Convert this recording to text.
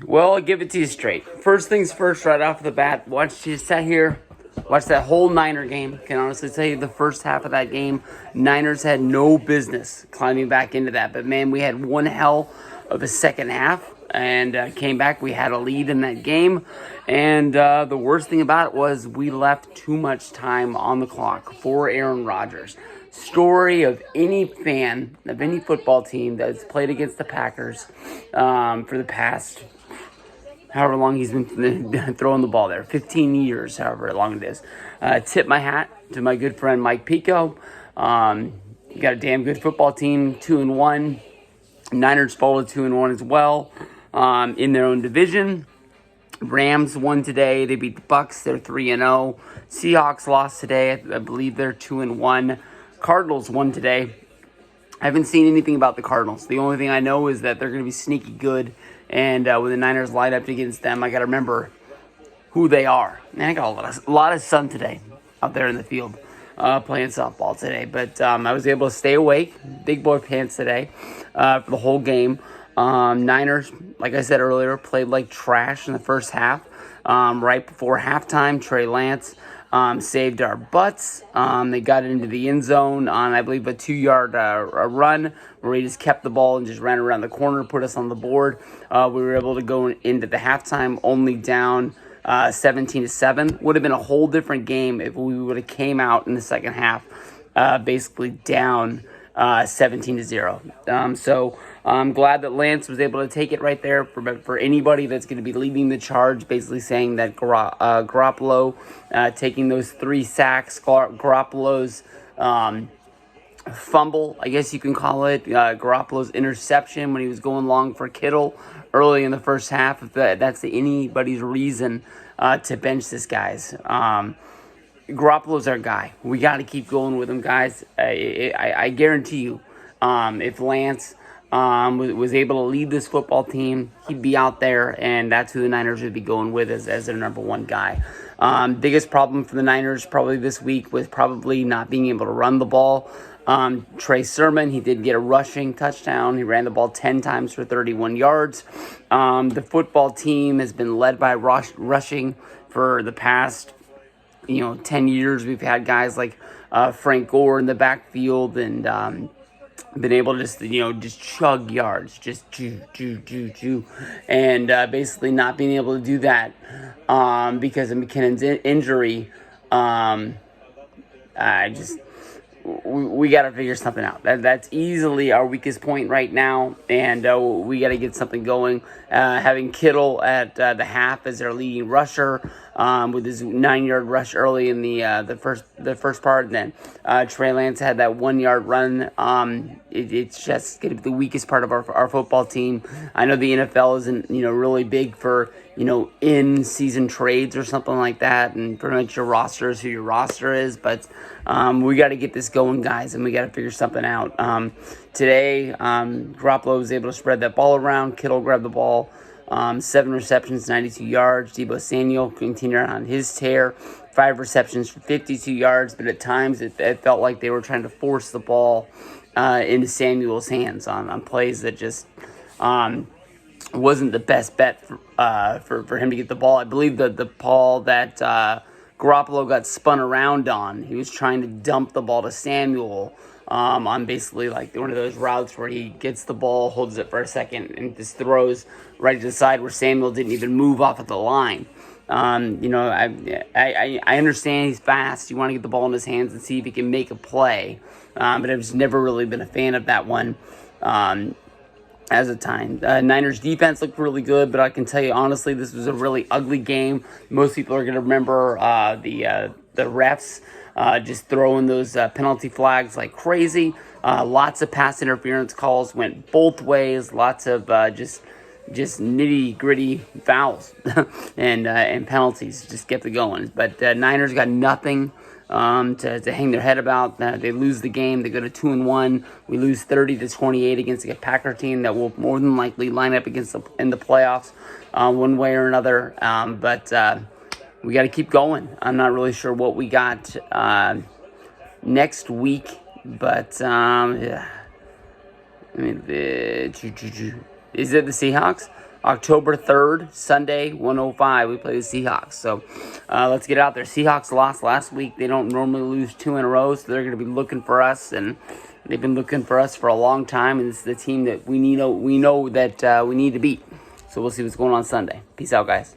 Well, I'll give it to you straight. First things first, right off the bat, sat here, watch that whole Niner game. Can honestly tell you the first half of that game, Niners had no business climbing back into that. But man, we had one hell of a second half and came back. We had a lead in that game. And the worst thing about it was we left too much time on the clock for Aaron Rodgers. Story of any fan of any football team that's played against the Packers for the past however long he's been throwing the ball there, 15 years, however long it is. Tip my hat to my good friend Mike Pico. You got a damn good football team, 2-1. Niners folded 2-1 as well in their own division. Rams won today. They beat the Bucks. They're 3-0. Seahawks lost today. I believe they're 2-1. Cardinals won today. I haven't seen anything about the Cardinals. The only thing I know is that they're going to be sneaky good. And when the Niners line up against them, I got to remember who they are. Man, I got a lot of sun today out there in the field playing softball today. But I was able to stay awake, big boy pants today for the whole game. Niners, like I said earlier, played like trash in the first half. Right before halftime, Trey Lance saved our butts. They got into the end zone on, I believe, a 2-yard run where he just kept the ball and just ran around the corner, put us on the board. We were able to go into the halftime only down 17-7. Would have been a whole different game if we would have came out in the second half basically down 17-0. So I'm glad that Lance was able to take it right there for anybody that's going to be leading the charge, basically saying that Garoppolo taking those 3 sacks, Garoppolo's fumble, I guess you can call it, Garoppolo's interception when he was going long for Kittle early in the first half, if that's anybody's reason to bench this guys. Garoppolo's our guy. We got to keep going with him, guys. I guarantee you, if Lance was able to lead this football team, he'd be out there, and that's who the Niners would be going with as their number one guy. Biggest problem for the Niners probably this week was probably not being able to run the ball. Trey Sermon, he did get a rushing touchdown. He ran the ball 10 times for 31 yards. The football team has been led by rushing for the past 10 years. We've had guys like Frank Gore in the backfield and been able to just chug yards, just chew. And basically not being able to do that because of McKinnon's injury. We got to figure something out. That's easily our weakest point right now, and we got to get something going. Having Kittle at the half as their leading rusher with his 9-yard rush early in the first part, and then Trey Lance had that 1-yard run. It's just going to be the weakest part of our football team. I know the NFL isn't really big for in-season trades or something like that, and pretty much your roster is who your roster is, but we got to get this going, guys, and we got to figure something out. Today, Garoppolo was able to spread that ball around. Kittle grabbed the ball, 7 receptions, 92 yards. Deebo Samuel continued on his tear, 5 receptions for 52 yards, but at times it felt like they were trying to force the ball into Samuel's hands on plays that just wasn't the best bet for him to get the ball. I believe that the ball that Garoppolo got spun around on, he was trying to dump the ball to Samuel on basically like one of those routes where he gets the ball, holds it for a second, and just throws right to the side where Samuel didn't even move off of the line. I understand he's fast. You want to get the ball in his hands and see if he can make a play. But I've just never really been a fan of that one as a time. Niners defense looked really good, but I can tell you honestly, this was a really ugly game. Most people are going to remember the refs just throwing those penalty flags like crazy. Lots of pass interference calls went both ways. Lots of just nitty gritty fouls and penalties just kept it going. But Niners got nothing to hang their head about. They lose the game. They go to 2-1. We lose 30-28 against a Packer team that will more than likely line up against in the playoffs one way or another. But we got to keep going. I'm not really sure what we got next week, but yeah. I mean, is it the Seahawks? October 3rd, Sunday, 105, we play the Seahawks. So let's get out there. Seahawks lost last week. They don't normally lose 2 in a row, so they're going to be looking for us, and they've been looking for us for a long time, and it's the team that we know that we need to beat. So we'll see what's going on Sunday. Peace out, guys.